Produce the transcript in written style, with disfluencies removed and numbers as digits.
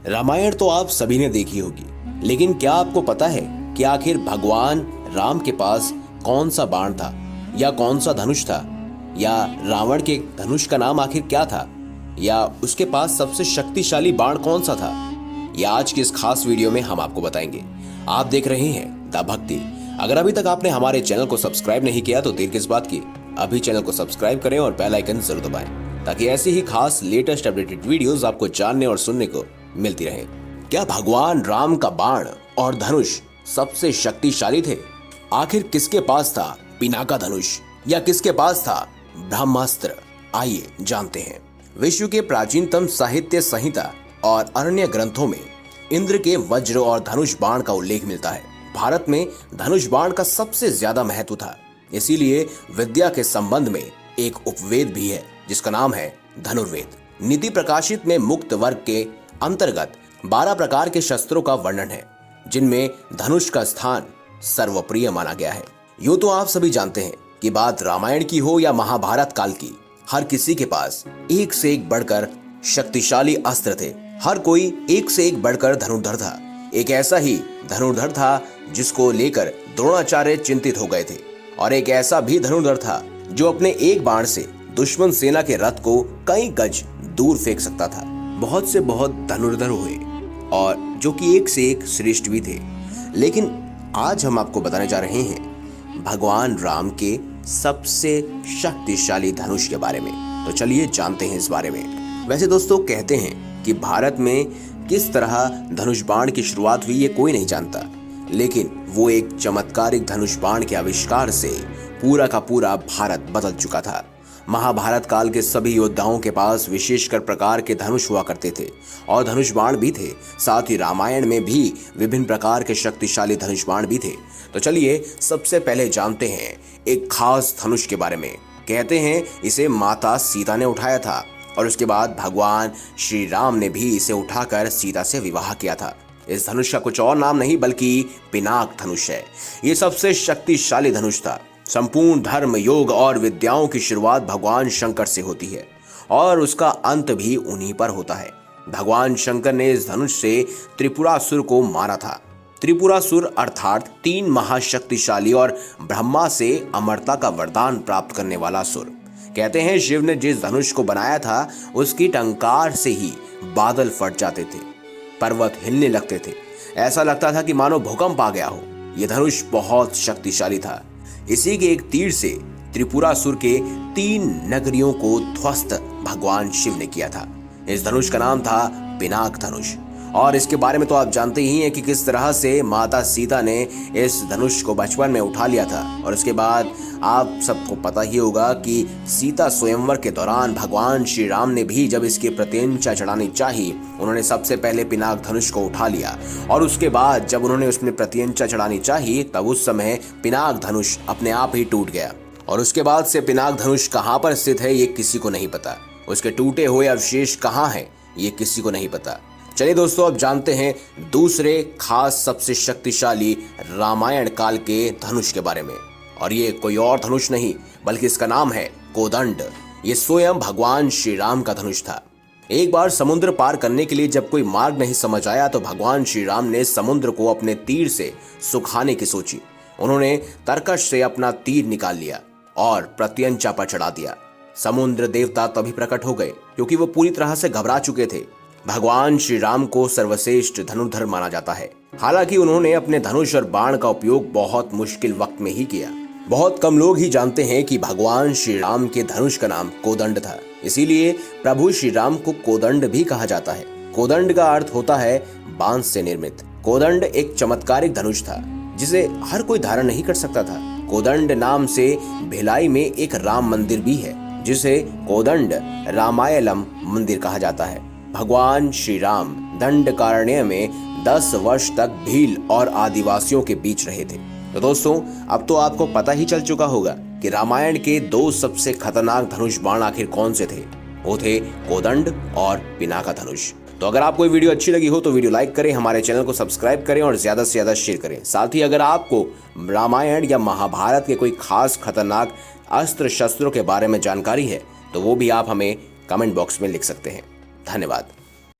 रामायण तो आप सभी ने देखी होगी, लेकिन क्या आपको पता है कि आखिर भगवान राम के पास कौन सा बाण था या कौन सा धनुष था, या रावण के धनुष का नाम आखिर क्या था, या उसके पास सबसे शक्तिशाली बाण कौन सा था? यह आज की इस खास वीडियो में हम आपको बताएंगे। आप देख रहे हैं द भक्ति। अगर अभी तक आपने हमारे चैनल को सब्सक्राइब नहीं किया तो देर किस बात की, अभी चैनल को सब्सक्राइब करें और बेल आइकन जरूर दबाएं ताकि ऐसी ही खास लेटेस्ट अपडेटेड वीडियोस आपको जानने और सुनने को मिलती रहे। क्या भगवान राम का बाण और धनुष सबसे शक्तिशाली थे? आखिर किसके पास था पिनाका धनुष या किसके पास था ब्रह्मास्त्र? आइए जानते हैं। विश्व के प्राचीनतम साहित्य संहिता और अन्य ग्रंथों में इंद्र के वज्र और धनुष बाण का उल्लेख मिलता है। भारत में धनुष बाण का सबसे ज्यादा महत्व था, इसीलिए विद्या के संबंध में एक उपवेद भी है जिसका नाम है धनुर्वेद। नीति प्रकाशित में मुक्त वर्ग के अंतर्गत 12 प्रकार के शस्त्रों का वर्णन है, जिनमें धनुष का स्थान सर्वप्रिय माना गया है। यूं तो आप सभी जानते हैं कि बात रामायण की हो या महाभारत काल की, हर किसी के पास एक से एक बढ़कर शक्तिशाली अस्त्र थे। हर कोई एक से एक बढ़कर धनुर्धर था। एक ऐसा ही धनुर्धर था जिसको लेकर द्रोणाचार्य चिंतित हो गए थे, और एक ऐसा भी धनुर्धर था जो अपने एक बाण से दुश्मन सेना के रथ को कई गज दूर फेंक सकता था। बहुत से बहुत धनुर्धर हुए और जो कि एक से एक श्रेष्ठ भी थे, लेकिन आज हम आपको बताने जा रहे हैं भगवान राम के सबसे शक्तिशाली धनुष के बारे में। तो चलिए जानते हैं इस बारे में। वैसे दोस्तों, कहते हैं कि भारत में किस तरह धनुष बाण की शुरुआत हुई ये कोई नहीं जानता, लेकिन वो एक चमत्कारिक धनुष बाण के आविष्कार से पूरा का पूरा भारत बदल चुका था। महाभारत काल के सभी योद्धाओं के पास विशेषकर प्रकार के धनुष हुआ करते थे और धनुष बाण भी थे। साथ ही रामायण में भी विभिन्न प्रकार के शक्तिशाली धनुष बाण भी थे। तो चलिए सबसे पहले जानते हैं एक खास धनुष के बारे में। कहते हैं इसे माता सीता ने उठाया था और उसके बाद भगवान श्री राम ने भी इसे उठाकर सीता से विवाह किया था। इस धनुष का कुछ और नाम नहीं बल्कि पिनाक धनुष है। ये सबसे शक्तिशाली धनुष था। संपूर्ण धर्म, योग और विद्याओं की शुरुआत भगवान शंकर से होती है और उसका अंत भी उन्हीं पर होता है। भगवान शंकर ने इस धनुष से त्रिपुरासुर को मारा था। त्रिपुरासुर अर्थात 3 महाशक्तिशाली और ब्रह्मा से अमरता का वरदान प्राप्त करने वाला असुर। कहते हैं शिव ने जिस धनुष को बनाया था उसकी टंकार से ही बादल फट जाते थे, पर्वत हिलने लगते थे, ऐसा लगता था कि मानो भूकंप आ गया हो। यह धनुष बहुत शक्तिशाली था। इसी के एक तीर से त्रिपुरासुर के 3 नगरियों को ध्वस्त भगवान शिव ने किया था। इस धनुष का नाम था पिनाक धनुष। और इसके बारे में तो आप जानते ही हैं कि किस तरह से माता सीता ने इस धनुष को बचपन में उठा लिया था, और इसके बाद आप सबको पता ही होगा कि सीता स्वयंवर के दौरान भगवान श्री राम ने भी जब इसकी प्रत्यंचा चढ़ानी चाही, उन्होंने सबसे पहले पिनाक धनुष को उठा लिया, और उसके बाद जब उन्होंने उसमें प्रत्यंचा चढ़ानी चाही तब उस समय पिनाक धनुष अपने आप ही टूट गया। और उसके बाद से पिनाक धनुष कहाँ पर स्थित है ये किसी को नहीं पता। उसके टूटे हुए अवशेष कहाँ हैं ये किसी को नहीं पता। चलिए दोस्तों, अब जानते हैं दूसरे खास सबसे शक्तिशाली रामायण काल के धनुष के बारे में। और ये कोई और धनुष नहीं बल्कि इसका नाम है कोदंड। ये स्वयं भगवान श्री राम का धनुष था। एक बार समुद्र पार करने के लिए जब कोई मार्ग नहीं समझ आया तो भगवान श्री राम ने समुद्र को अपने तीर से सुखाने की सोची। उन्होंने तरकश से अपना तीर निकाल लिया और प्रत्यंचा पर चढ़ा दिया। समुद्र देवता तभी प्रकट हो गए क्योंकि वो पूरी तरह से घबरा चुके थे। भगवान श्री राम को सर्वश्रेष्ठ धनुर्धर माना जाता है। हालांकि उन्होंने अपने धनुष और बाण का उपयोग बहुत मुश्किल वक्त में ही किया। बहुत कम लोग ही जानते हैं कि भगवान श्री राम के धनुष का नाम कोदंड था, इसीलिए प्रभु श्री राम को कोदंड भी कहा जाता है। कोदंड का अर्थ होता है बांस से निर्मित। कोदंड एक चमत्कारिक धनुष था जिसे हर कोई धारण नहीं कर सकता था। कोदंड नाम से भिलाई में एक राम मंदिर भी है जिसे कोदंड रामायलम मंदिर कहा जाता है। भगवान श्री राम दंडकारण्य में 10 वर्ष तक भील और आदिवासियों के बीच रहे थे। तो दोस्तों, अब तो आपको पता ही चल चुका होगा कि रामायण के 2 सबसे खतरनाक धनुष बाण आखिर कौन से थे। वो थे कोदंड और पिनाका धनुष। तो अगर आपको ये वीडियो अच्छी लगी हो तो वीडियो लाइक करें, हमारे चैनल को सब्सक्राइब करें और ज्यादा से ज्यादा शेयर करें। साथ ही अगर आपको रामायण या महाभारत के कोई खास खतरनाक अस्त्र शस्त्रों के बारे में जानकारी है तो वो भी आप हमें कमेंट बॉक्स में लिख सकते हैं। धन्यवाद।